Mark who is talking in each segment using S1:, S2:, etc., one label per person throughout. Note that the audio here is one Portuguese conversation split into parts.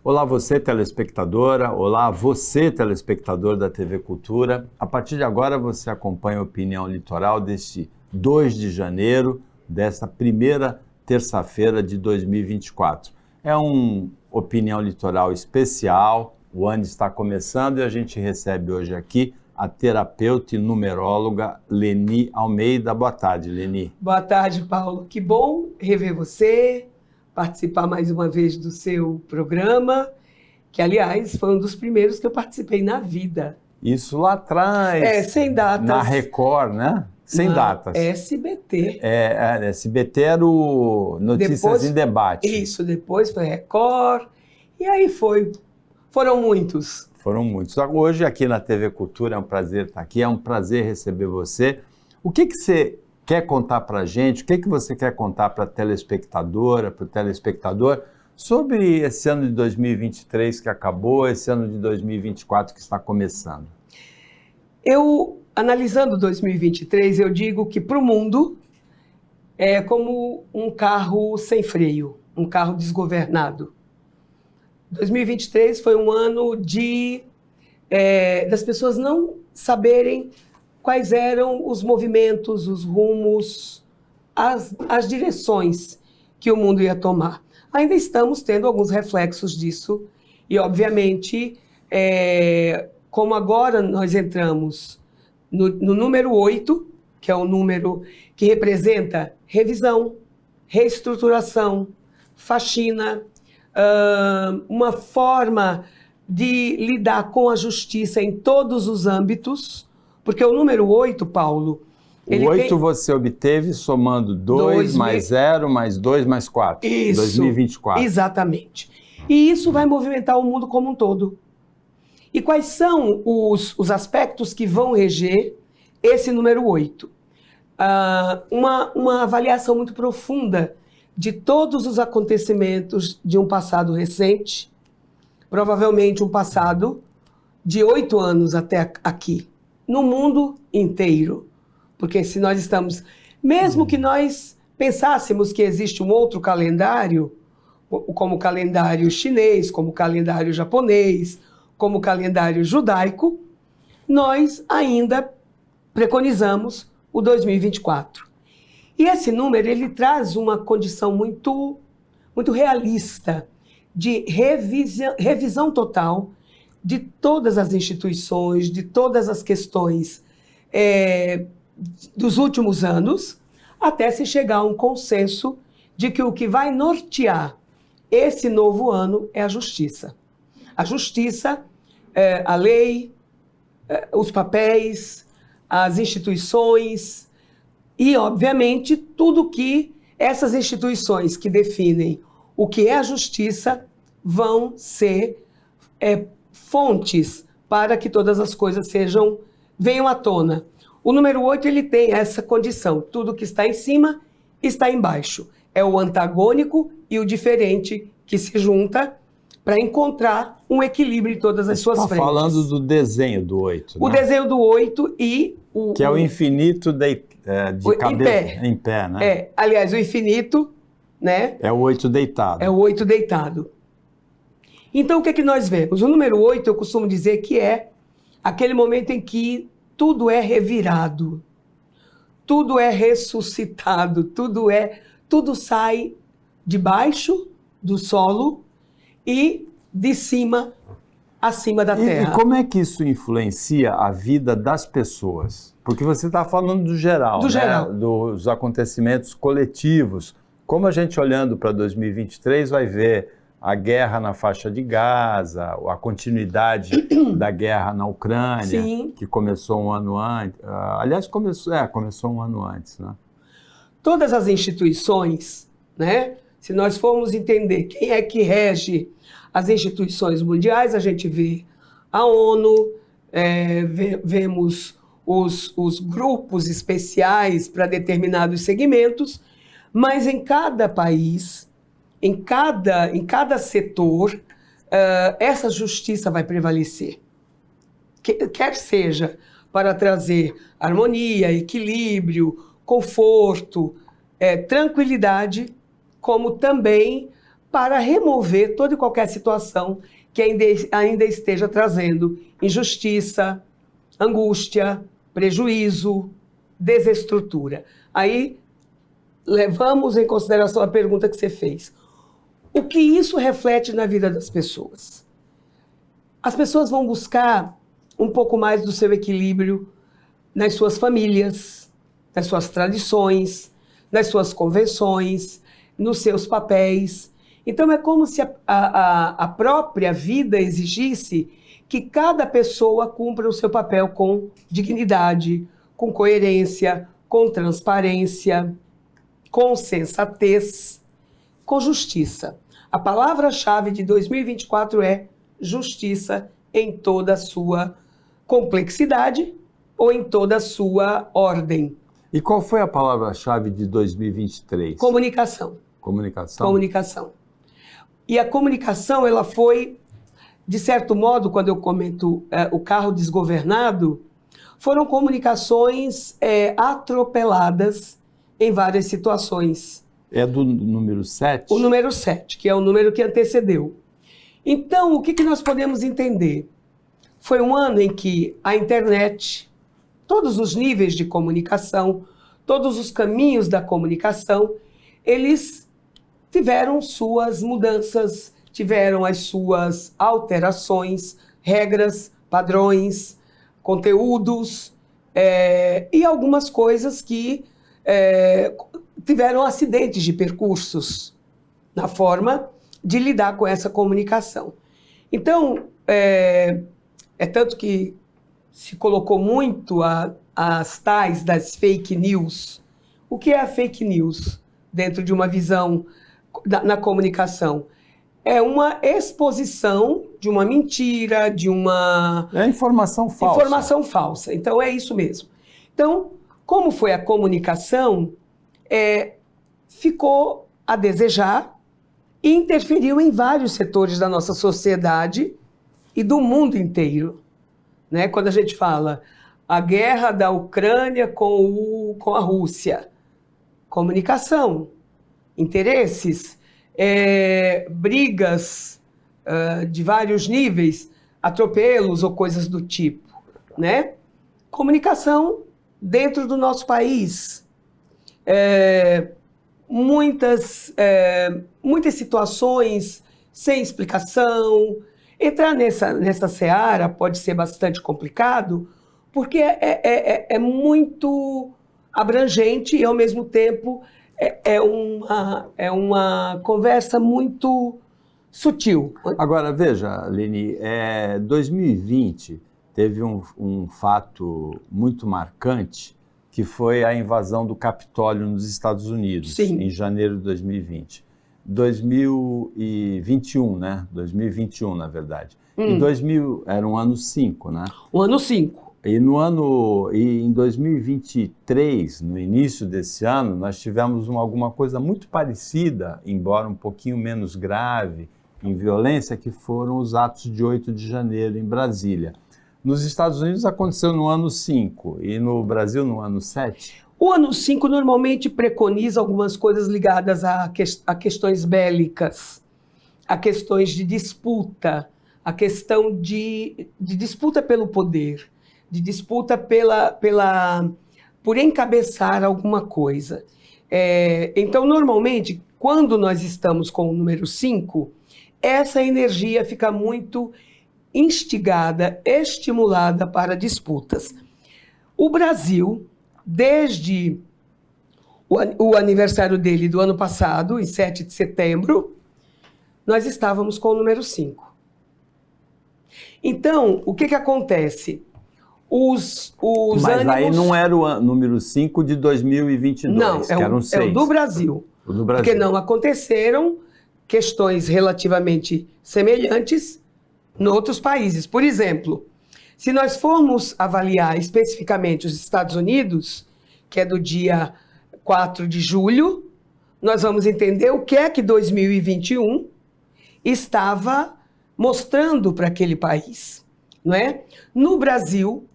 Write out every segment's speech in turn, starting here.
S1: Olá você telespectadora, olá você telespectador da TV Cultura. A partir de agora você acompanha a Opinião Litoral deste 2 de janeiro, dessa primeira terça-feira de 2024. É um Opinião Litoral especial, o ano está começando e a gente recebe hoje aqui a terapeuta e numeróloga Leni Almeida. Boa tarde, Leni.
S2: Boa tarde, Paulo. Que bom rever você, participar mais uma vez do seu programa, que, aliás, foi um dos primeiros que eu participei na vida.
S1: Isso lá atrás.
S2: Sem datas.
S1: Na Record, né? Sem datas.
S2: SBT.
S1: SBT era o Notícias depois, em Debate.
S2: Isso, depois foi Record, e aí foram muitos.
S1: Foram muitos. Hoje aqui na TV Cultura é um prazer estar aqui, é um prazer receber você. O que você quer contar para a gente, o que você quer contar para a telespectadora, para o telespectador, sobre esse ano de 2023 que acabou, esse ano de 2024 que está começando?
S2: Analisando 2023, eu digo que para o mundo é como um carro sem freio, um carro desgovernado. 2023 foi um ano das pessoas não saberem quais eram os movimentos, os rumos, as direções que o mundo ia tomar. Ainda estamos tendo alguns reflexos disso e, obviamente, como agora nós entramos no número 8, que é o número que representa revisão, reestruturação, faxina, uma forma de lidar com a justiça em todos os âmbitos, porque o número 8, Paulo...
S1: O 8 você obteve somando 2 mais 0 mais 2 mais 4.
S2: Isso,
S1: 2024.
S2: Exatamente. E isso vai movimentar o mundo como um todo. E quais são os aspectos que vão reger esse número 8? Uma avaliação muito profunda de todos os acontecimentos de um passado recente, provavelmente um passado de 8 anos até aqui, no mundo inteiro. Porque se nós estamos, mesmo que nós pensássemos que existe um outro calendário, como o calendário chinês, como o calendário japonês, como o calendário judaico, nós ainda preconizamos o 2024. E esse número, ele traz uma condição muito, muito realista de revisão total de todas as instituições, de todas as questões dos últimos anos, até se chegar a um consenso de que o que vai nortear esse novo ano é a justiça. A justiça, a lei, os papéis, as instituições e, obviamente, tudo que essas instituições que definem o que é a justiça vão ser fontes para que todas as coisas venham à tona. O número 8, ele tem essa condição. Tudo que está em cima está embaixo. É o antagônico e o diferente que se junta para encontrar um equilíbrio em todas as suas frentes.
S1: Está falando do desenho do 8,
S2: né? O desenho do 8 e o...
S1: Que é o infinito de cabeça em pé, né?
S2: Aliás, o infinito, né?
S1: É o 8 deitado.
S2: É o 8 deitado. Então, o que é que nós vemos? O número 8, eu costumo dizer que é aquele momento em que tudo é revirado, tudo é ressuscitado, tudo sai de baixo do solo e de cima, acima da terra.
S1: E como é que isso influencia a vida das pessoas? Porque você está falando do geral,
S2: do geral,
S1: dos acontecimentos coletivos. Como a gente olhando para 2023 vai ver a guerra na faixa de Gaza, a continuidade da guerra na Ucrânia,
S2: Sim.
S1: Que começou um ano antes. Aliás, começou um ano antes, né?
S2: Todas as instituições, né? Se nós formos entender quem é que rege as instituições mundiais, a gente vê a ONU, vemos os grupos especiais para determinados segmentos, mas em cada país, em cada setor, essa justiça vai prevalecer. Quer seja para trazer harmonia, equilíbrio, conforto, tranquilidade, como também para remover toda e qualquer situação que ainda esteja trazendo injustiça, angústia, prejuízo, desestrutura. Aí, levamos em consideração a pergunta que você fez. O que isso reflete na vida das pessoas? As pessoas vão buscar um pouco mais do seu equilíbrio nas suas famílias, nas suas tradições, nas suas convenções, nos seus papéis. Então é como se a própria vida exigisse que cada pessoa cumpra o seu papel com dignidade, com coerência, com transparência, com sensatez, com justiça. A palavra-chave de 2024 é justiça em toda a sua complexidade ou em toda a sua ordem.
S1: E qual foi a palavra-chave de 2023?
S2: Comunicação.
S1: Comunicação?
S2: Comunicação. E a comunicação, ela foi, de certo modo, quando eu comento o carro desgovernado, foram comunicações atropeladas em várias situações.
S1: É do número 7?
S2: O número 7, que é o número que antecedeu. Então, o que nós podemos entender? Foi um ano em que a internet, todos os níveis de comunicação, todos os caminhos da comunicação, eles tiveram suas mudanças, tiveram as suas alterações, regras, padrões, conteúdos e algumas coisas que tiveram acidentes de percursos na forma de lidar com essa comunicação. Então, é tanto que se colocou muito as tais das fake news. O que é a fake news dentro de uma visão na comunicação? É uma exposição de uma mentira, de uma...
S1: É informação falsa.
S2: Informação falsa. Então, é isso mesmo. Então, como foi a comunicação, ficou a desejar e interferiu em vários setores da nossa sociedade e do mundo inteiro. Né? Quando a gente fala a guerra da Ucrânia com a Rússia, comunicação, interesses, brigas de vários níveis, atropelos ou coisas do tipo. Né? Comunicação dentro do nosso país. Muitas situações sem explicação. Entrar nessa seara pode ser bastante complicado, porque é muito abrangente e, ao mesmo tempo, é uma conversa muito sutil.
S1: Agora, veja, Leni, 2020 teve um fato muito marcante, que foi a invasão do Capitólio nos Estados Unidos,
S2: Sim.
S1: em janeiro de 2020. 2021, né? 2021, na verdade. Em 2000, era um ano 5, né?
S2: O ano 5.
S1: E em 2023, no início desse ano, nós tivemos alguma coisa muito parecida, embora um pouquinho menos grave, em violência, que foram os atos de 8 de janeiro em Brasília. Nos Estados Unidos aconteceu no ano 5 e no Brasil no ano 7?
S2: O ano 5 normalmente preconiza algumas coisas ligadas a questões bélicas, a questões de disputa, a questão de disputa pelo poder, de disputa por encabeçar alguma coisa. Então, normalmente, quando nós estamos com o número 5, essa energia fica muito instigada, estimulada para disputas. O Brasil, desde o aniversário dele do ano passado, em 7 de setembro, nós estávamos com o número 5. Então, o que acontece? Mas ânimos...
S1: aí não era o número 5 de 2022,
S2: não,
S1: que eram 6.
S2: É o do Brasil.
S1: O do Brasil.
S2: Porque não aconteceram questões relativamente semelhantes em outros países. Por exemplo, se nós formos avaliar especificamente os Estados Unidos, que é do dia 4 de julho, nós vamos entender o que é que 2021 estava mostrando para aquele país, não é? No Brasil,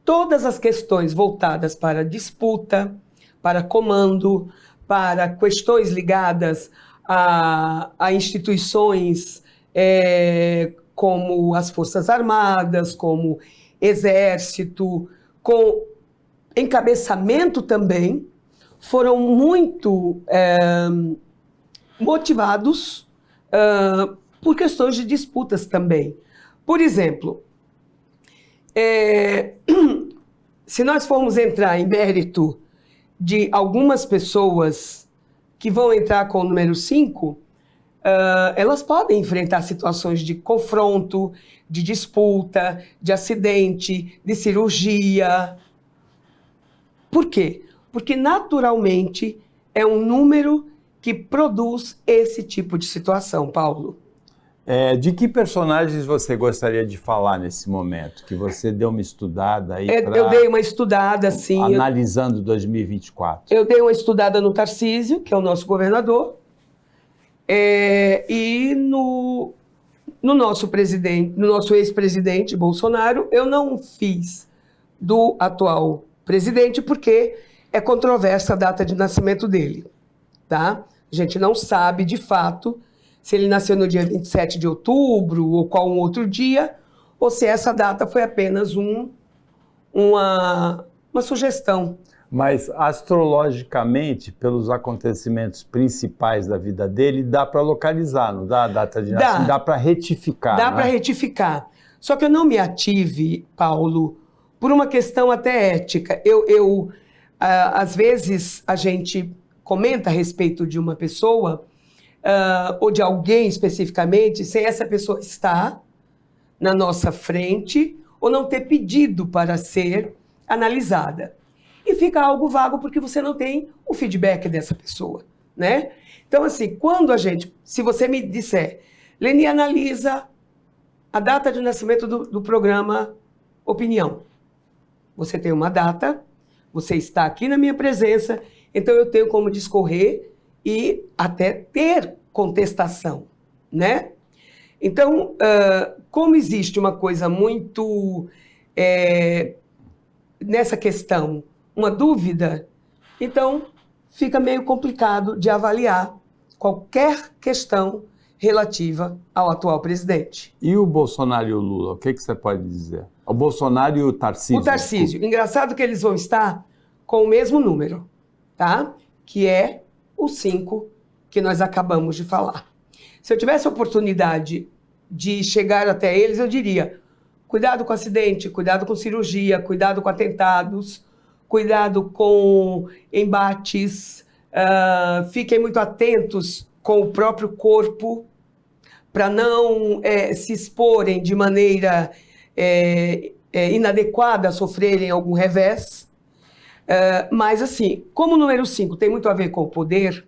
S2: todas as questões voltadas para disputa, para comando, para questões ligadas a instituições como as Forças Armadas, como Exército, com encabeçamento também, foram muito motivados por questões de disputas também. Por exemplo, se nós formos entrar em mérito de algumas pessoas que vão entrar com o número 5, elas podem enfrentar situações de confronto, de disputa, de acidente, de cirurgia. Por quê? Porque naturalmente é um número que produz esse tipo de situação, Paulo.
S1: De que personagens você gostaria de falar nesse momento? Que você deu uma estudada aí
S2: Eu dei uma estudada, sim.
S1: Analisando 2024.
S2: Eu dei uma estudada no Tarcísio, que é o nosso governador, e no nosso presidente, no nosso ex-presidente Bolsonaro. Eu não fiz do atual presidente porque é controversa a data de nascimento dele, tá? A gente não sabe de fato se ele nasceu no dia 27 de outubro ou qual um outro dia, ou se essa data foi apenas uma sugestão.
S1: Mas, astrologicamente, pelos acontecimentos principais da vida dele, dá para localizar, não dá a data de nascimento? Dá para retificar.
S2: Dá para retificar. Só que eu não me ative, Paulo, por uma questão até ética. Às vezes, a gente comenta a respeito de uma pessoa, ou de alguém especificamente, sem essa pessoa estar na nossa frente ou não ter pedido para ser analisada. E fica algo vago porque você não tem o feedback dessa pessoa, né? Então, assim, se você me disser, Leni, analisa a data de nascimento do programa Opinião. Você tem uma data, você está aqui na minha presença, então eu tenho como discorrer e até ter contestação, né? Então, como existe uma coisa muito nessa questão, uma dúvida, então fica meio complicado de avaliar qualquer questão relativa ao atual presidente.
S1: E o Bolsonaro e o Lula, o que você pode dizer? O Bolsonaro e o Tarcísio.
S2: O Tarcísio. Engraçado que eles vão estar com o mesmo número, tá? Que é o 5 que nós acabamos de falar. Se eu tivesse a oportunidade de chegar até eles, eu diria, cuidado com acidente, cuidado com cirurgia, cuidado com atentados, cuidado com embates, fiquem muito atentos com o próprio corpo, para não se exporem de maneira inadequada a sofrerem algum revés. Mas, assim, como o número 5 tem muito a ver com o poder,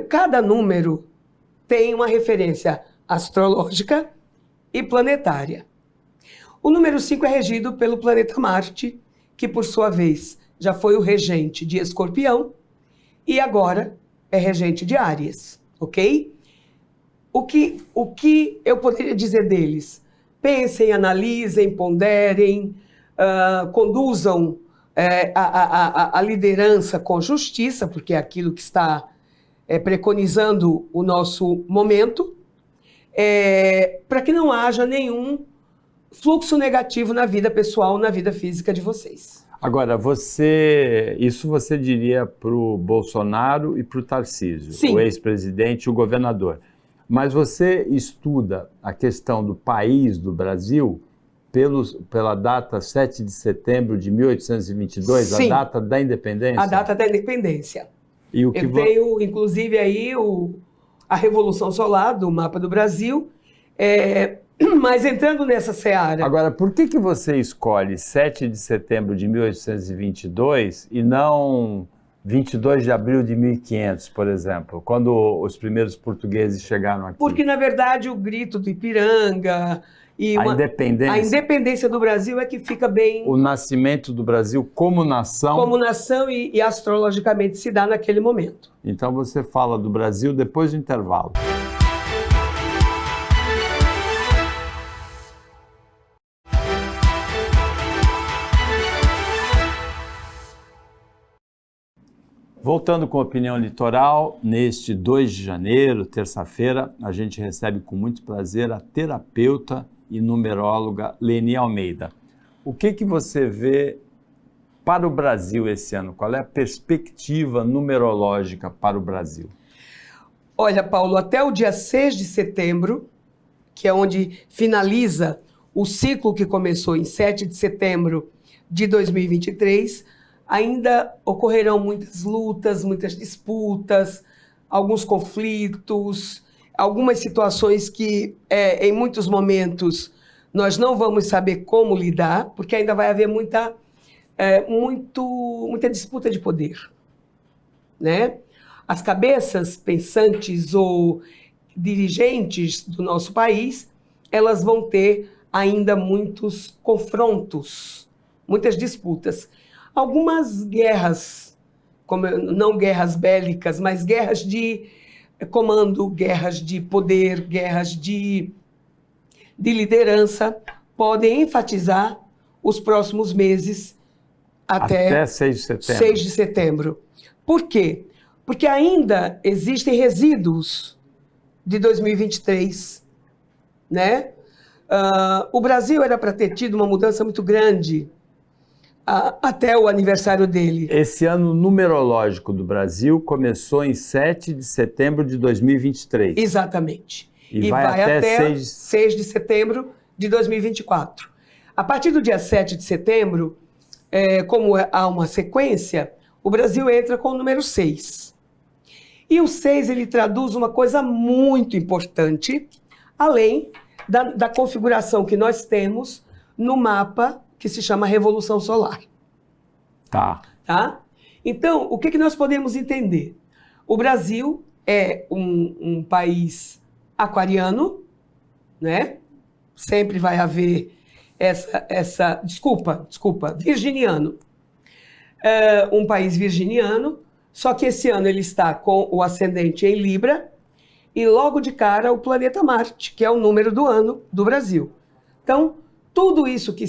S2: cada número tem uma referência astrológica e planetária. O número 5 é regido pelo planeta Marte, que, por sua vez, já foi o regente de Escorpião e agora é regente de Áries, ok? O que eu poderia dizer deles? Pensem, analisem, ponderem, conduzam a liderança com justiça, porque é aquilo que está preconizando o nosso momento, para que não haja nenhum fluxo negativo na vida pessoal, na vida física de vocês.
S1: Agora, isso você diria para o Bolsonaro e para o Tarcísio,
S2: Sim.
S1: O ex-presidente e o governador. Mas você estuda a questão do país, do Brasil, pela data 7 de setembro de 1822,
S2: Sim.
S1: A data da independência?
S2: A data da independência.
S1: E
S2: Eu tenho, inclusive, aí a Revolução Solar, do mapa do Brasil, mas entrando nessa seara...
S1: Agora, por que você escolhe 7 de setembro de 1822 e não 22 de abril de 1500, por exemplo, quando os primeiros portugueses chegaram aqui?
S2: Porque, na verdade, o grito do Ipiranga...
S1: independência.
S2: A independência do Brasil é que fica bem...
S1: O nascimento do Brasil como nação...
S2: Como nação e astrologicamente se dá naquele momento.
S1: Então você fala do Brasil depois do intervalo. Voltando com a Opinião Litoral, neste 2 de janeiro, terça-feira, a gente recebe com muito prazer a terapeuta e numeróloga Leni Almeida. O que você vê para o Brasil esse ano? Qual é a perspectiva numerológica para o Brasil?
S2: Olha, Paulo, até o dia 6 de setembro, que é onde finaliza o ciclo que começou em 7 de setembro de 2023, ainda ocorrerão muitas lutas, muitas disputas, alguns conflitos, algumas situações que, em muitos momentos, nós não vamos saber como lidar, porque ainda vai haver muita disputa de poder, né? As cabeças pensantes ou dirigentes do nosso país, elas vão ter ainda muitos confrontos, muitas disputas. Algumas guerras, não guerras bélicas, mas guerras de comando, guerras de poder, guerras de liderança, podem enfatizar os próximos meses até
S1: 6 de setembro.
S2: 6 de setembro. Por quê? Porque ainda existem resíduos de 2023, né? O Brasil era para ter tido uma mudança muito grande até o aniversário dele.
S1: Esse ano numerológico do Brasil começou em 7 de setembro de 2023.
S2: Exatamente.
S1: E vai até
S2: 6 de setembro de 2024. A partir do dia 7 de setembro, como há uma sequência, o Brasil entra com o número 6. E o 6, ele traduz uma coisa muito importante, além da configuração que nós temos no mapa que se chama Revolução Solar.
S1: Tá?
S2: Então, o que nós podemos entender? O Brasil é um país aquariano, né? Sempre vai haver virginiano. Um país virginiano, só que esse ano ele está com o ascendente em Libra e logo de cara o planeta Marte, que é o número do ano do Brasil. Então, tudo isso que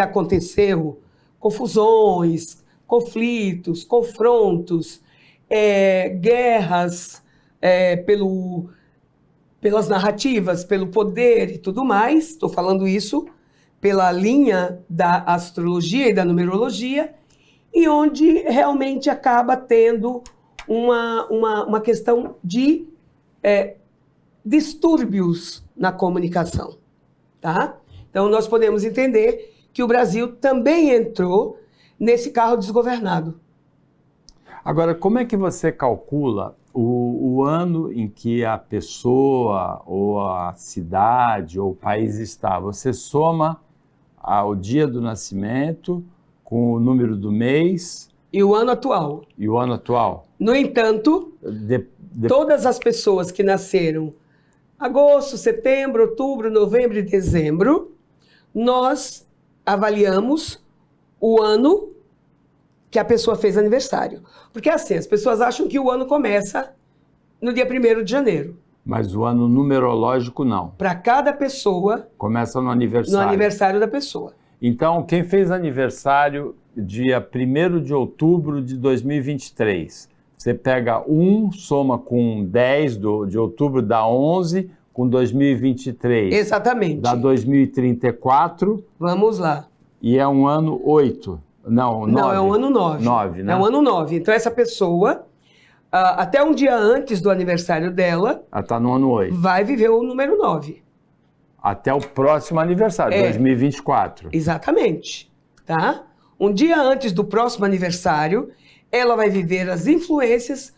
S2: aconteceu, confusões, conflitos, confrontos, guerras, pelas narrativas, pelo poder e tudo mais, estou falando isso pela linha da astrologia e da numerologia, e onde realmente acaba tendo uma questão de distúrbios na comunicação, tá? Então, nós podemos entender que o Brasil também entrou nesse carro desgovernado.
S1: Agora, como é que você calcula o ano em que a pessoa, ou a cidade, ou o país está? Você soma o dia do nascimento com o número do mês...
S2: E o ano atual.
S1: E o ano atual.
S2: No entanto, todas as pessoas que nasceram agosto, setembro, outubro, novembro e dezembro, nós avaliamos o ano que a pessoa fez aniversário. Porque assim, as pessoas acham que o ano começa no dia 1º de janeiro.
S1: Mas o ano numerológico não.
S2: Para cada pessoa...
S1: Começa no aniversário.
S2: No aniversário da pessoa.
S1: Então, quem fez aniversário dia 1º de outubro de 2023, você pega 1, soma com 10 de outubro, dá 11, com 2023.
S2: Exatamente.
S1: Dá 2034.
S2: Vamos lá.
S1: E é um ano 8. Não, 9.
S2: Não, é um ano 9.
S1: 9, né?
S2: É um ano 9. Então, essa pessoa, até um dia antes do aniversário dela...
S1: Ela está no ano 8.
S2: Vai viver o número 9.
S1: Até o próximo aniversário, 2024.
S2: Exatamente. Tá? Um dia antes do próximo aniversário, ela vai viver as influências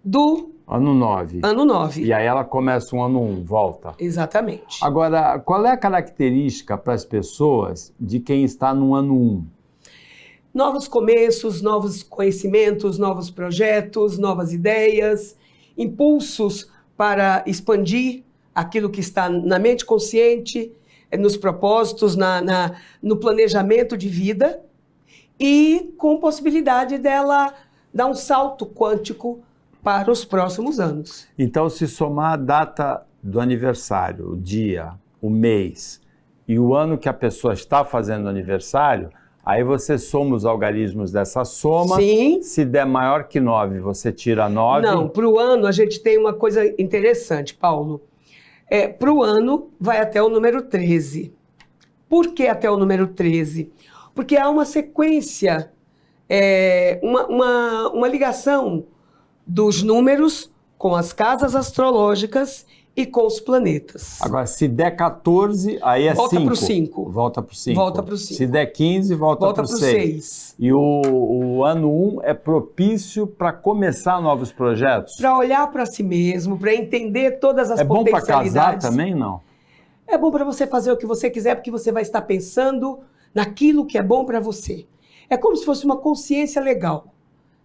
S2: do...
S1: Ano 9.
S2: Ano 9.
S1: E aí ela começa um ano 1, volta.
S2: Exatamente.
S1: Agora, qual é a característica para as pessoas de quem está no ano 1?
S2: Novos começos, novos conhecimentos, novos projetos, novas ideias, impulsos para expandir aquilo que está na mente consciente, nos propósitos, no planejamento de vida, e com possibilidade dela dar um salto quântico para os próximos anos.
S1: Então, se somar a data do aniversário, o dia, o mês e o ano que a pessoa está fazendo aniversário, Aí você soma os algarismos dessa soma.
S2: Sim.
S1: Se der maior que 9, você tira 9.
S2: Não, para o ano a gente tem uma coisa interessante, Paulo. Para o ano vai até o número 13. Por que até o número 13? Porque há uma sequência, uma ligação dos números com as casas astrológicas e com os planetas.
S1: Agora, se der 14, aí é 5.
S2: Volta para o 5.
S1: Volta para o 5.
S2: Volta para o 5.
S1: Se der 15, volta para o 6. E o ano 1 é propício para começar novos projetos?
S2: Para olhar para si mesmo, para entender todas as potencialidades.
S1: É bom para casar também, não?
S2: É bom para você fazer o que você quiser, porque você vai estar pensando naquilo que é bom para você. É como se fosse uma consciência legal.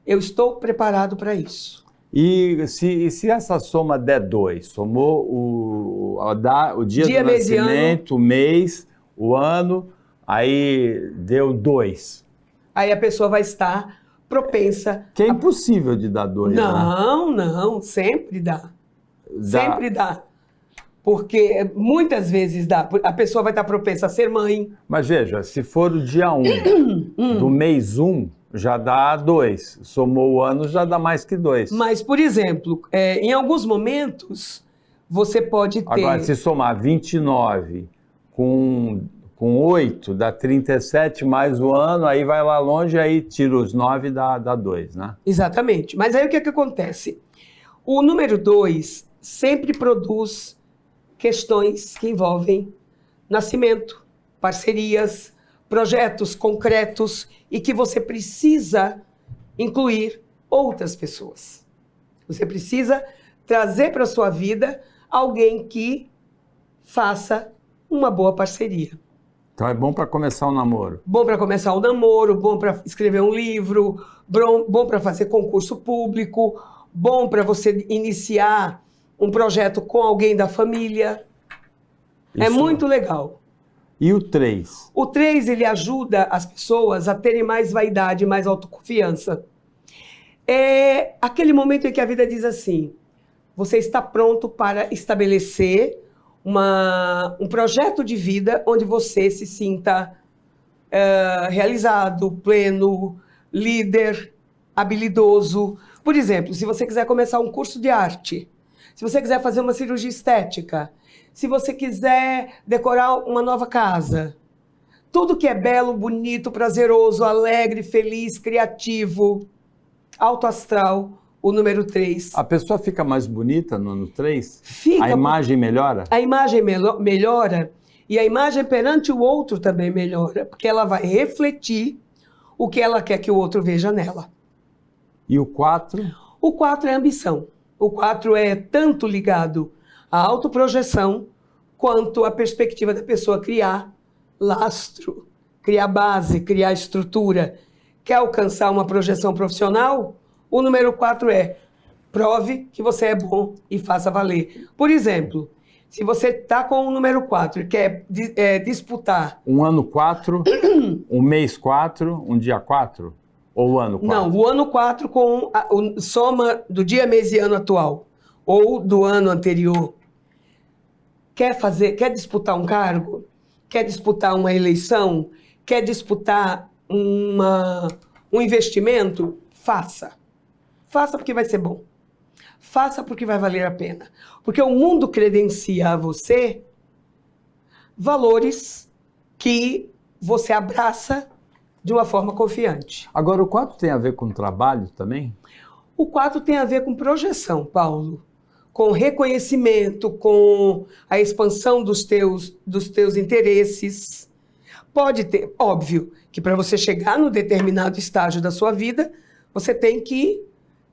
S2: Eu estou preparado para isso.
S1: E se essa soma der 2, somou o dia do nascimento, o mês, o ano, aí deu 2.
S2: Aí a pessoa vai estar propensa...
S1: Que é impossível de dar 2,
S2: Não,
S1: né?
S2: Não, sempre dá. Sempre dá. Porque muitas vezes dá. A pessoa vai estar propensa a ser mãe.
S1: Mas veja, se for o dia 1 do mês 1, já dá 2. Somou o ano, já dá mais que 2.
S2: Mas, por exemplo, em alguns momentos, você pode ter...
S1: Agora, se somar 29 com 8, dá 37 mais o ano, aí vai lá longe, aí tira os 9 e dá 2, né?
S2: Exatamente. Mas aí o que acontece? O número 2 sempre produz questões que envolvem nascimento, parcerias, projetos concretos e que você precisa incluir outras pessoas. Você precisa trazer para a sua vida alguém que faça uma boa parceria.
S1: Então é bom para começar o namoro.
S2: Bom para começar o namoro, bom para escrever um livro, bom para fazer concurso público, bom para você iniciar um projeto com alguém da família. Isso. É muito legal.
S1: E o 3?
S2: O 3, ele ajuda as pessoas a terem mais vaidade, mais autoconfiança. É aquele momento em que a vida diz assim, você está pronto para estabelecer um projeto de vida onde você se sinta realizado, pleno, líder, habilidoso. Por exemplo, se você quiser começar um curso de arte, se você quiser fazer uma cirurgia estética, se você quiser decorar uma nova casa, tudo que é belo, bonito, prazeroso, alegre, feliz, criativo, alto astral, o número 3.
S1: A pessoa fica mais bonita no ano 3?
S2: Fica.
S1: A imagem melhora?
S2: A imagem melhora e a imagem perante o outro também melhora, porque ela vai refletir o que ela quer que o outro veja nela.
S1: E o 4?
S2: O 4 é ambição. O 4 é tanto ligado à autoprojeção quanto à perspectiva da pessoa criar lastro, criar base, criar estrutura. Quer alcançar uma projeção profissional? O número 4 é prove que você é bom e faça valer. Por exemplo, se você está com o número 4 e quer disputar...
S1: Um ano 4, um mês 4, um dia 4? Ou o ano 4?
S2: Não, o ano 4 com a soma do dia, mês e ano atual. Ou do ano anterior. Quer disputar um cargo? Quer disputar uma eleição? Quer disputar um investimento? Faça. Faça porque vai ser bom. Faça porque vai valer a pena. Porque o mundo credencia a você valores que você abraça de uma forma confiante.
S1: Agora, o 4 tem a ver com trabalho também?
S2: O 4 tem a ver com projeção, Paulo. Com reconhecimento, com a expansão dos teus interesses. Pode ter, óbvio, que para você chegar num determinado estágio da sua vida, você tem que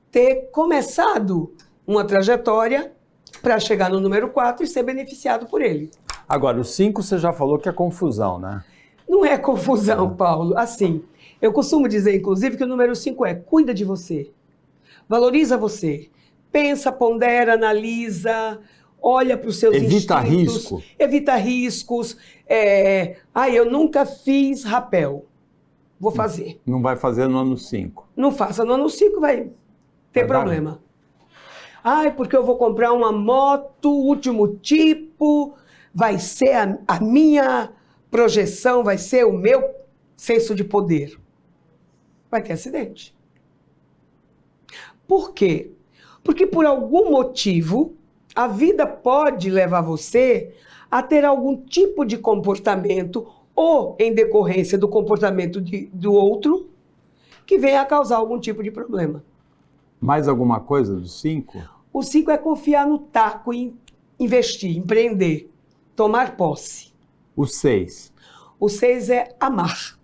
S2: ter começado uma trajetória para chegar no número 4 e ser beneficiado por ele.
S1: Agora, o 5 você já falou que é confusão, né?
S2: Não é confusão, Paulo. Assim, eu costumo dizer, inclusive, que o número 5 é cuida de você, valoriza você, pensa, pondera, analisa, olha para os seus instintos. Evita riscos. Eu nunca fiz rapel. Vou fazer.
S1: Não vai fazer no ano 5.
S2: Não faça no ano 5, vai ter problema. Porque eu vou comprar uma moto, último tipo, vai ser a minha projeção, vai ser o meu senso de poder, vai ter acidente. Por quê? Porque por algum motivo, a vida pode levar você a ter algum tipo de comportamento ou em decorrência do comportamento do outro que venha a causar algum tipo de problema.
S1: Mais alguma coisa dos 5?
S2: O 5 é confiar no taco e investir, empreender, tomar posse.
S1: O 6?
S2: O 6 é amar.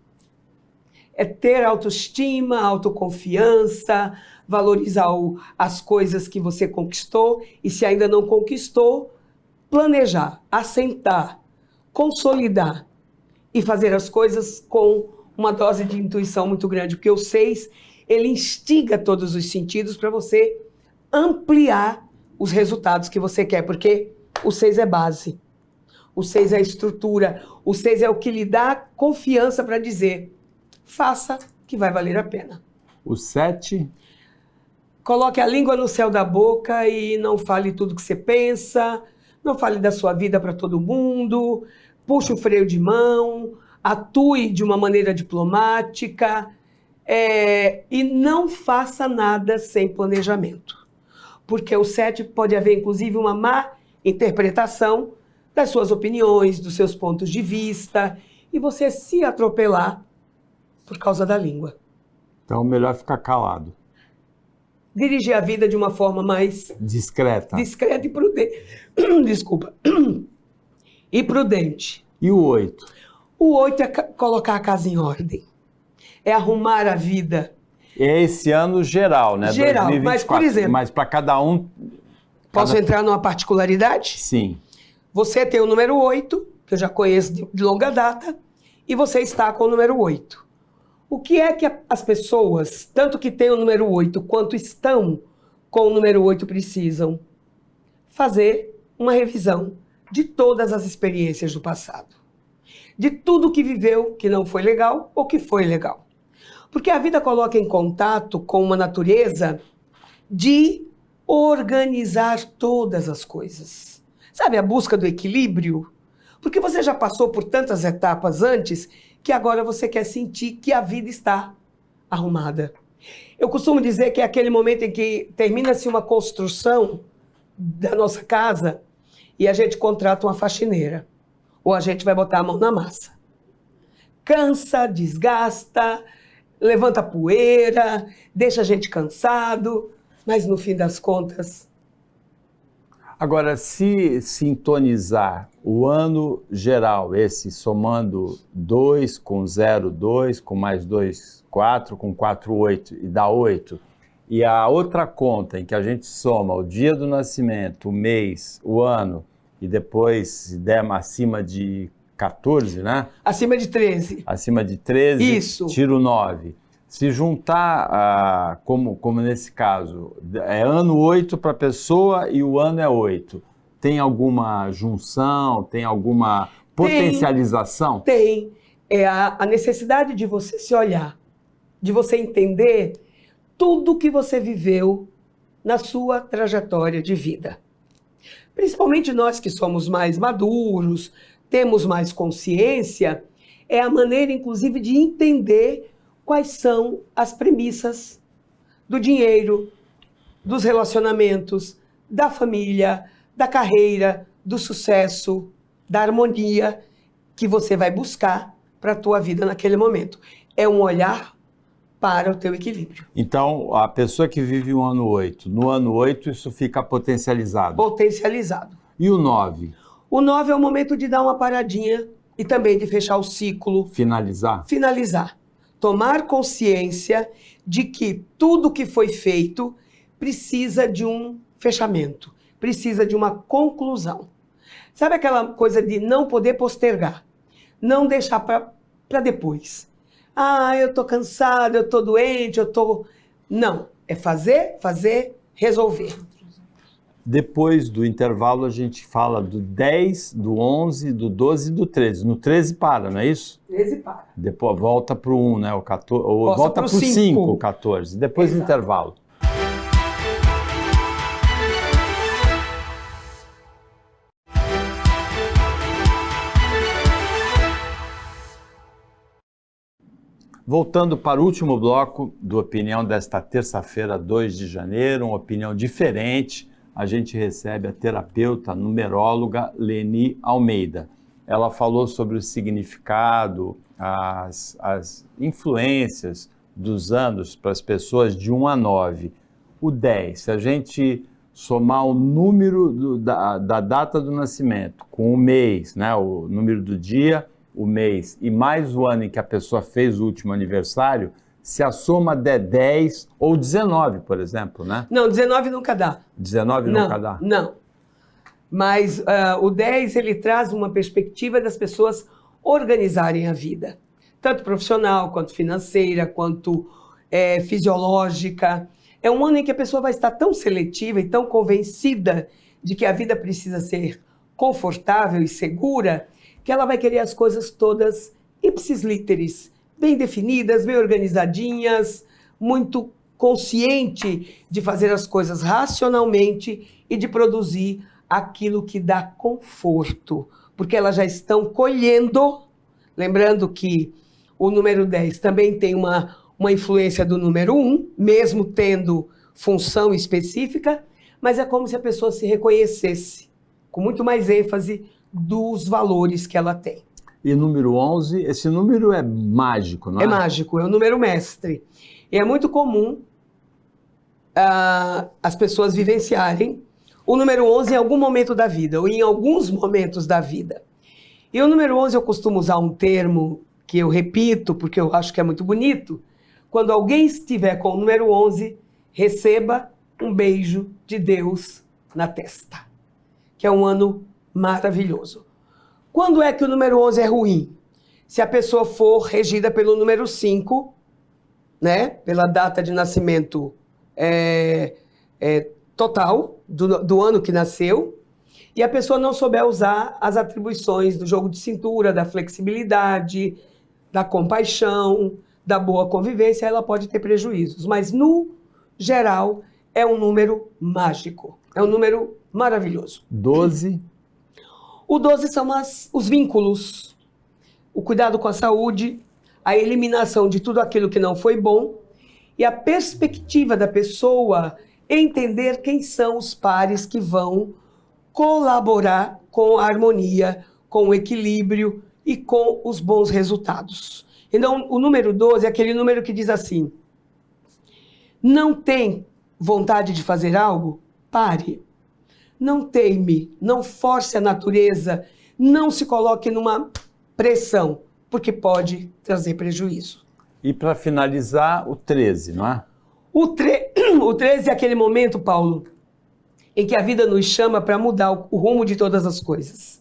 S2: É ter autoestima, autoconfiança, valorizar as coisas que você conquistou e se ainda não conquistou, planejar, assentar, consolidar e fazer as coisas com uma dose de intuição muito grande, porque o 6, ele instiga todos os sentidos para você ampliar os resultados que você quer, porque o 6 é base, o 6 é a estrutura, o 6 é o que lhe dá confiança para dizer, faça que vai valer a pena.
S1: O 7?
S2: Coloque a língua no céu da boca e não fale tudo que você pensa, não fale da sua vida para todo mundo, puxe o freio de mão, atue de uma maneira diplomática e não faça nada sem planejamento. Porque o 7 pode haver, inclusive, uma má interpretação das suas opiniões, dos seus pontos de vista, e você se atropelar por causa da língua.
S1: Então, melhor ficar calado.
S2: Dirigir a vida de uma forma mais
S1: discreta
S2: e prudente. Desculpa. E prudente.
S1: E o 8?
S2: O 8 é colocar a casa em ordem. É arrumar a vida.
S1: É esse ano geral, né?
S2: Geral,
S1: 2024.
S2: mas por exemplo...
S1: Mas para cada um...
S2: Posso entrar numa particularidade?
S1: Sim.
S2: Você tem o número 8, que eu já conheço de longa data, e você está com o número 8. O que é que as pessoas, tanto que têm o número 8 quanto estão com o número 8, precisam? Fazer uma revisão de todas as experiências do passado. De tudo que viveu que não foi legal ou que foi legal. Porque a vida coloca em contato com uma natureza de organizar todas as coisas. Sabe, a busca do equilíbrio? Porque você já passou por tantas etapas antes que agora você quer sentir que a vida está arrumada. Eu costumo dizer que é aquele momento em que termina-se uma construção da nossa casa e a gente contrata uma faxineira. Ou a gente vai botar a mão na massa. Cansa, desgasta, levanta poeira, deixa a gente cansado, mas no fim das contas...
S1: Agora, se sintonizar o ano geral, esse somando 2 com 0, 2, com mais 2, 4, com 4, 8 e dá 8, e a outra conta em que a gente soma o dia do nascimento, o mês, o ano, e depois, se der acima de 14, né?
S2: Acima de 13.
S1: Acima de 13,
S2: isso.
S1: Tira o 9. Se juntar, como nesse caso, é ano 8 para a pessoa e o ano é 8. Tem alguma junção, tem alguma potencialização?
S2: Tem. É a necessidade de você se olhar, de você entender tudo que você viveu na sua trajetória de vida. Principalmente nós que somos mais maduros, temos mais consciência, é a maneira, inclusive, de entender quais são as premissas do dinheiro, dos relacionamentos, da família, da carreira, do sucesso, da harmonia que você vai buscar para a tua vida naquele momento. É um olhar para o teu equilíbrio.
S1: Então, a pessoa que vive o ano 8, no ano 8 isso fica potencializado?
S2: Potencializado.
S1: E o 9?
S2: O 9 é o momento de dar uma paradinha e também de fechar o ciclo.
S1: Finalizar?
S2: Finalizar. Tomar consciência de que tudo que foi feito precisa de um fechamento, precisa de uma conclusão. Sabe aquela coisa de não poder postergar, não deixar para depois? Ah, eu tô cansado, eu tô doente, Não, é fazer, resolver.
S1: Depois do intervalo a gente fala do 10, do 11, do 12 e do 13. No 13 para, não é isso?
S2: 13 para.
S1: Depois volta para o 1, né? O 14, ou volta para o 5, o 14. Depois do intervalo. Voltando para o último bloco do Opinião desta terça-feira, 2 de janeiro, uma opinião diferente, a gente recebe a terapeuta numeróloga Leni Almeida. Ela falou sobre o significado, as influências dos anos para as pessoas de 1 a 9. O 10, se a gente somar o número da data do nascimento com o mês, né, o número do dia, o mês e mais o ano em que a pessoa fez o último aniversário, se a soma der 10 ou 19, por exemplo, né?
S2: Não, 19 nunca dá.
S1: 19 nunca dá?
S2: Não. Mas o 10, ele traz uma perspectiva das pessoas organizarem a vida. Tanto profissional, quanto financeira, quanto fisiológica. É um ano em que a pessoa vai estar tão seletiva e tão convencida de que a vida precisa ser confortável e segura, que ela vai querer as coisas todas ipsis literis, bem definidas, bem organizadinhas, muito consciente de fazer as coisas racionalmente e de produzir aquilo que dá conforto, porque elas já estão colhendo, lembrando que o número 10 também tem uma influência do número 1, mesmo tendo função específica, mas é como se a pessoa se reconhecesse, com muito mais ênfase, dos valores que ela tem.
S1: E número 11, esse número é mágico, não é?
S2: É mágico, é o número mestre. E é muito comum as pessoas vivenciarem o número 11 em algum momento da vida, ou em alguns momentos da vida. E o número 11 eu costumo usar um termo que eu repito, porque eu acho que é muito bonito. Quando alguém estiver com o número 11, receba um beijo de Deus na testa, que é um ano maravilhoso. Quando é que o número 11 é ruim? Se a pessoa for regida pelo número 5, né, pela data de nascimento total do ano que nasceu, e a pessoa não souber usar as atribuições do jogo de cintura, da flexibilidade, da compaixão, da boa convivência, ela pode ter prejuízos. Mas, no geral, é um número mágico, é um número maravilhoso.
S1: 12.
S2: O 12 são os vínculos, o cuidado com a saúde, a eliminação de tudo aquilo que não foi bom e a perspectiva da pessoa entender quem são os pares que vão colaborar com a harmonia, com o equilíbrio e com os bons resultados. Então, o número 12 é aquele número que diz assim: não tem vontade de fazer algo? Pare. Não teime, não force a natureza, não se coloque numa pressão, porque pode trazer prejuízo.
S1: E para finalizar, o 13, não é?
S2: O 13 é aquele momento, Paulo, em que a vida nos chama para mudar o rumo de todas as coisas.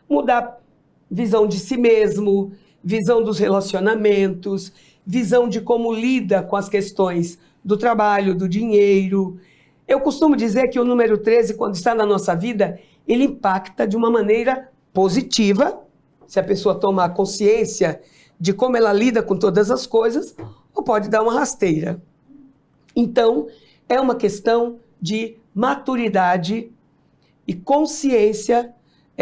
S2: Mudar visão de si mesmo, visão dos relacionamentos, visão de como lida com as questões do trabalho, do dinheiro. Eu costumo dizer que o número 13, quando está na nossa vida, ele impacta de uma maneira positiva, se a pessoa tomar consciência de como ela lida com todas as coisas, ou pode dar uma rasteira. Então, é uma questão de maturidade e consciência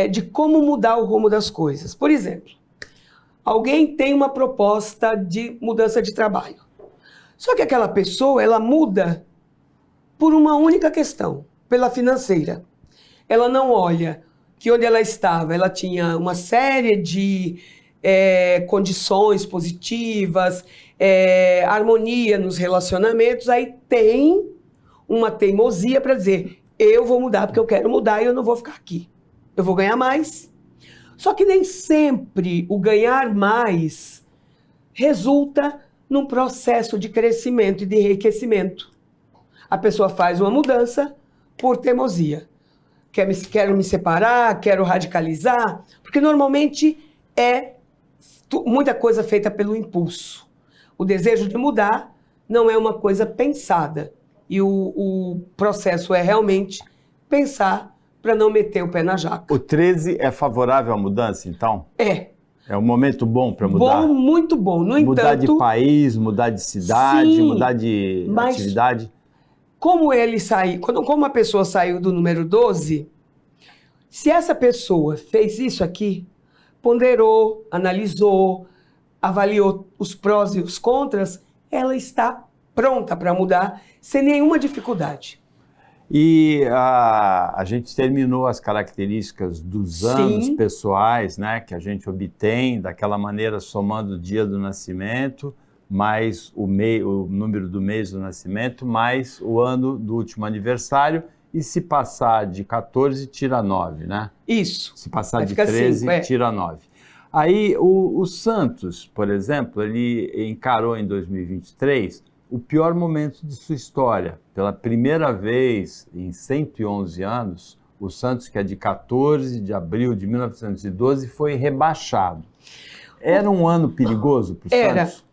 S2: de como mudar o rumo das coisas. Por exemplo, alguém tem uma proposta de mudança de trabalho. Só que aquela pessoa, ela muda por uma única questão, pela financeira. Ela não olha que onde ela estava, ela tinha uma série de condições positivas, harmonia nos relacionamentos, aí tem uma teimosia para dizer, eu vou mudar porque eu quero mudar e eu não vou ficar aqui. Eu vou ganhar mais. Só que nem sempre o ganhar mais resulta num processo de crescimento e de enriquecimento. A pessoa faz uma mudança por teimosia. Quero me separar, quero radicalizar, porque normalmente é muita coisa feita pelo impulso. O desejo de mudar não é uma coisa pensada. E o processo é realmente pensar para não meter o pé na jaca.
S1: O 13 é favorável à mudança, então?
S2: É.
S1: É um momento bom para mudar?
S2: Bom, muito bom. No
S1: mudar
S2: entanto,
S1: de país, mudar de cidade,
S2: sim,
S1: mudar de atividade?
S2: Como a pessoa saiu do número 12, se essa pessoa fez isso aqui, ponderou, analisou, avaliou os prós e os contras, ela está pronta para mudar sem nenhuma dificuldade.
S1: E a gente terminou as características dos anos
S2: Sim.
S1: pessoais, né, que a gente obtém daquela maneira, somando o dia do nascimento, mais o número do mês do nascimento, mais o ano do último aniversário, e se passar de 14, tira 9, né?
S2: Isso.
S1: Se passar
S2: Vai
S1: de
S2: ficar
S1: 13,
S2: cinco, é.
S1: tira 9. Aí o Santos, por exemplo, ele encarou em 2023 o pior momento de sua história. Pela primeira vez em 111 anos, o Santos, que é de 14 de abril de 1912, foi rebaixado. Era um ano perigoso para o Santos?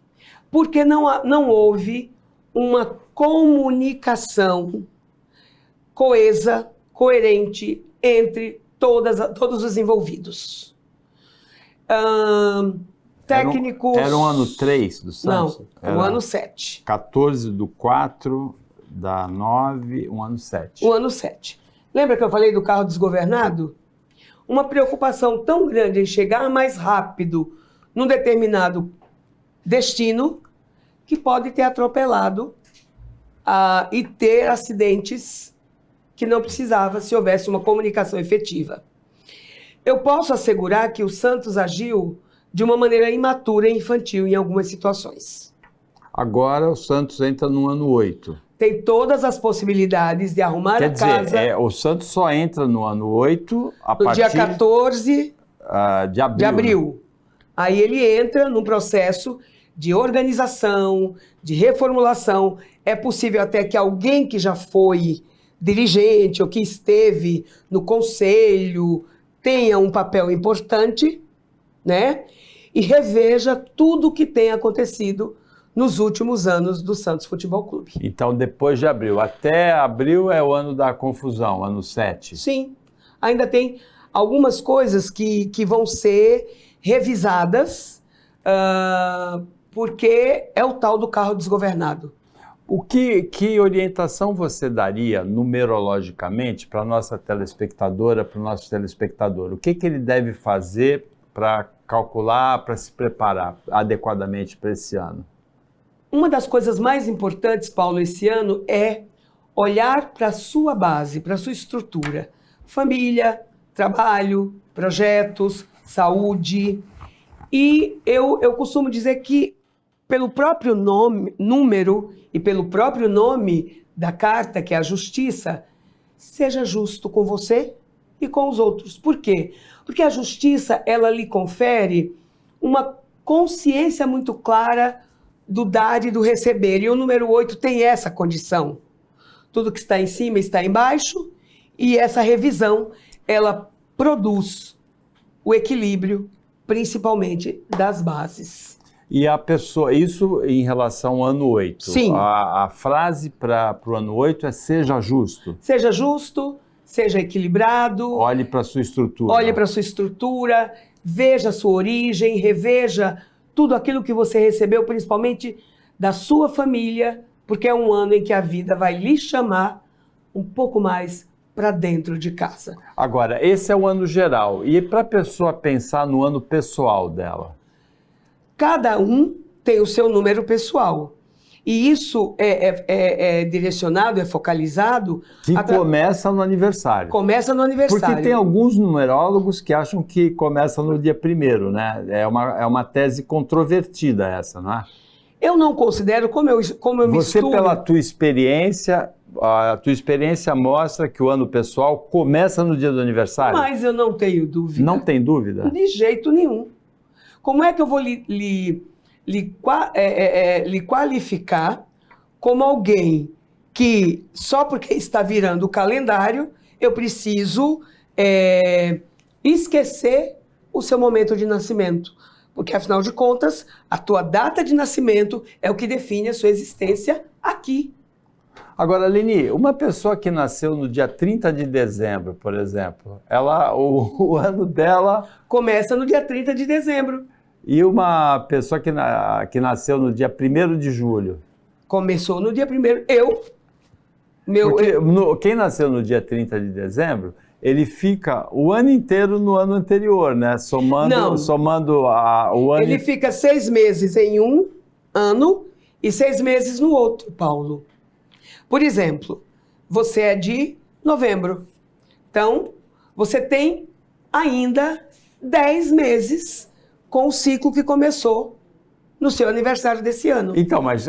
S2: Porque não houve uma comunicação coesa, coerente entre todos os envolvidos. Técnicos...
S1: Era o ano 3 do Santos?
S2: Não, o ano 7.
S1: 14 do 4, da 9, um ano 7.
S2: O ano 7. Lembra que eu falei do carro desgovernado? Uma preocupação tão grande em chegar mais rápido num determinado destino que pode ter atropelado e ter acidentes que não precisava se houvesse uma comunicação efetiva. Eu posso assegurar que o Santos agiu de uma maneira imatura e infantil em algumas situações.
S1: Agora o Santos entra no ano 8.
S2: Tem todas as possibilidades de arrumar
S1: Quer
S2: a casa...
S1: dizer, o Santos só entra no ano 8 a
S2: no
S1: partir
S2: dia 14
S1: de abril.
S2: de abril. Aí ele entra num processo de organização, de reformulação. É possível até que alguém que já foi dirigente ou que esteve no conselho tenha um papel importante, né? E reveja tudo o que tem acontecido nos últimos anos do Santos Futebol Clube.
S1: Então, depois de abril. Até abril é o ano da confusão, ano 7.
S2: Sim, ainda tem algumas coisas que vão ser revisadas, porque é o tal do carro desgovernado.
S1: Que orientação você daria numerologicamente para a nossa telespectadora, para o nosso telespectador? O que ele deve fazer para calcular, para se preparar adequadamente para esse ano?
S2: Uma das coisas mais importantes, Paulo, esse ano é olhar para a sua base, para a sua estrutura. Família, trabalho, projetos, saúde. E eu costumo dizer que pelo próprio número e pelo próprio nome da carta, que é a justiça, seja justo com você e com os outros. Por quê? Porque a justiça, ela lhe confere uma consciência muito clara do dar e do receber. E o número 8 tem essa condição. Tudo que está em cima está embaixo, e essa revisão, ela produz o equilíbrio, principalmente das bases.
S1: E a pessoa, isso em relação ao ano 8.
S2: Sim.
S1: A frase para o ano 8 é seja justo.
S2: Seja justo, seja equilibrado.
S1: Olhe para a sua estrutura.
S2: Olhe para a sua estrutura, veja a sua origem, reveja tudo aquilo que você recebeu, principalmente da sua família, porque é um ano em que a vida vai lhe chamar um pouco mais para dentro de casa.
S1: Agora, esse é o ano geral. E para a pessoa pensar no ano pessoal dela?
S2: Cada um tem o seu número pessoal. E isso é direcionado, é focalizado...
S1: Que começa no aniversário.
S2: Começa no aniversário.
S1: Porque tem alguns numerólogos que acham que começa no dia 1º, né? É uma tese controvertida essa, não é?
S2: Eu não considero, como eu me
S1: Você, pela tua experiência, a tua experiência mostra que o ano pessoal começa no dia do aniversário?
S2: Mas eu não tenho dúvida.
S1: Não tem dúvida?
S2: De jeito nenhum. Como é que eu vou lhe qualificar como alguém que, só porque está virando o calendário, eu preciso esquecer o seu momento de nascimento? Porque, afinal de contas, a tua data de nascimento é o que define a sua existência aqui.
S1: Agora, Leni, uma pessoa que nasceu no dia 30 de dezembro, por exemplo, o ano dela...
S2: Começa no dia 30 de dezembro.
S1: E uma pessoa que nasceu no dia 1º de julho?
S2: Começou no dia 1º. Quem
S1: nasceu no dia 30 de dezembro ele fica o ano inteiro no ano anterior, né?
S2: Não.
S1: Somando o ano...
S2: Ele fica 6 meses em um ano e 6 meses no outro, Paulo. Por exemplo, você é de novembro. Então, você tem ainda 10 meses com o ciclo que começou no seu aniversário desse ano.
S1: Então, mas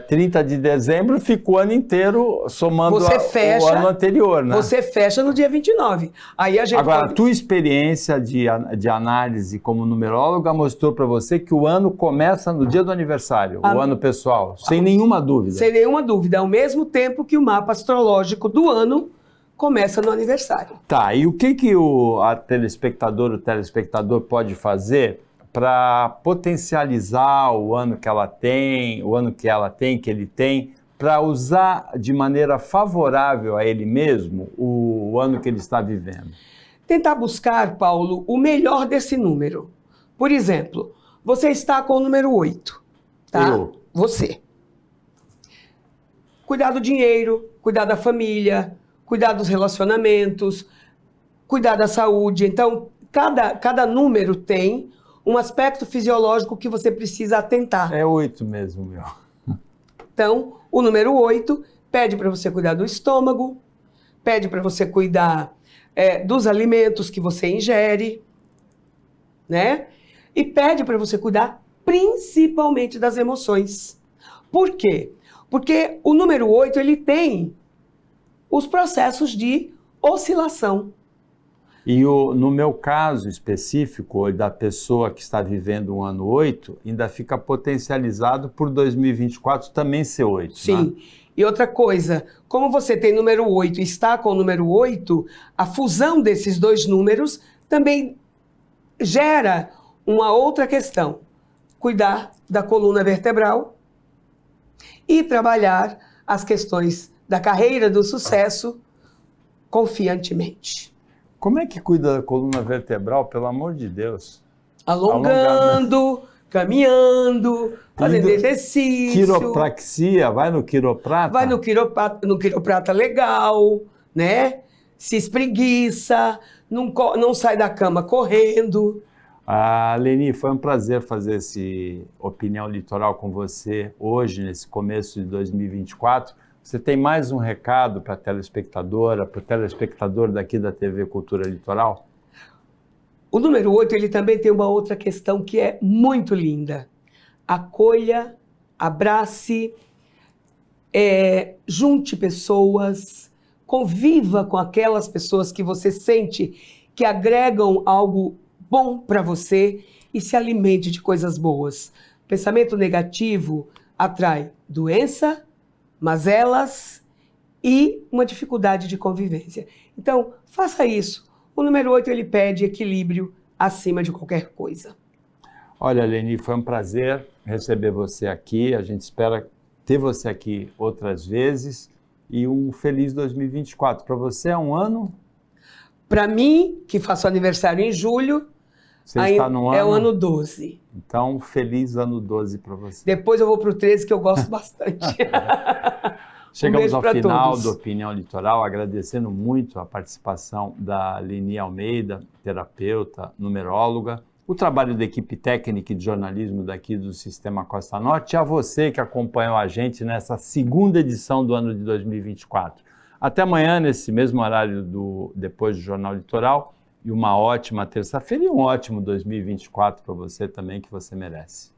S1: 30 de dezembro fica o ano inteiro somando o ano anterior, né?
S2: Você fecha no dia 29. Aí a gente
S1: Agora, a tua experiência de análise como numeróloga mostrou para você que o ano começa no dia do aniversário, o ano pessoal, sem nenhuma dúvida.
S2: Sem nenhuma dúvida, ao mesmo tempo que o mapa astrológico do ano começa no aniversário.
S1: Tá, e o que o telespectador pode fazer para potencializar o ano que ela tem, que ele tem, para usar de maneira favorável a ele mesmo o ano que ele está vivendo?
S2: Tentar buscar, Paulo, o melhor desse número. Por exemplo, você está com o número 8, tá?
S1: Eu.
S2: Você. Cuidar do dinheiro, cuidar da família, cuidar dos relacionamentos, cuidar da saúde. Então, cada número tem um aspecto fisiológico que você precisa atentar.
S1: É 8 mesmo, meu.
S2: Então, o número 8 pede para você cuidar do estômago, pede para você cuidar dos alimentos que você ingere, né? E pede para você cuidar principalmente das emoções. Por quê? Porque o número 8, ele tem os processos de oscilação.
S1: E no meu caso específico, da pessoa que está vivendo um ano 8, ainda fica potencializado por 2024 também ser 8.
S2: Sim.
S1: Né?
S2: E outra coisa, como você tem número 8 e está com o número 8, a fusão desses dois números também gera uma outra questão. Cuidar da coluna vertebral e trabalhar as questões da carreira, do sucesso, confiantemente.
S1: Como é que cuida da coluna vertebral, pelo amor de Deus?
S2: Alongando, caminhando, fazendo exercício.
S1: Quiropraxia, vai no quiroprata?
S2: Vai no quiroprata legal, né? Se espreguiça, não sai da cama correndo.
S1: Leni, foi um prazer fazer esse Opinião Litoral com você hoje, nesse começo de 2024. Você tem mais um recado para a telespectadora, para o telespectador daqui da TV Cultura Litoral?
S2: O número 8, ele também tem uma outra questão que é muito linda. Acolha, abrace, junte pessoas, conviva com aquelas pessoas que você sente que agregam algo bom para você e se alimente de coisas boas. Pensamento negativo atrai doença, mazelas e uma dificuldade de convivência. Então, faça isso. O número 8, ele pede equilíbrio acima de qualquer coisa.
S1: Olha, Leni, foi um prazer receber você aqui. A gente espera ter você aqui outras vezes. E um feliz 2024. Para você é um ano?
S2: Para mim, que faço aniversário em julho,
S1: você está no ano?
S2: É o ano 12.
S1: Então, feliz ano 12 para você.
S2: Depois eu vou para o 13, que eu gosto bastante.
S1: Chegamos ao final do Opinião Litoral, agradecendo muito a participação da Leni Almeida, terapeuta, numeróloga, o trabalho da equipe técnica e de jornalismo daqui do Sistema Costa Norte e a você que acompanhou a gente nessa segunda edição do ano de 2024. Até amanhã, nesse mesmo horário depois do Jornal Litoral, e uma ótima terça-feira e um ótimo 2024 para você também, que você merece.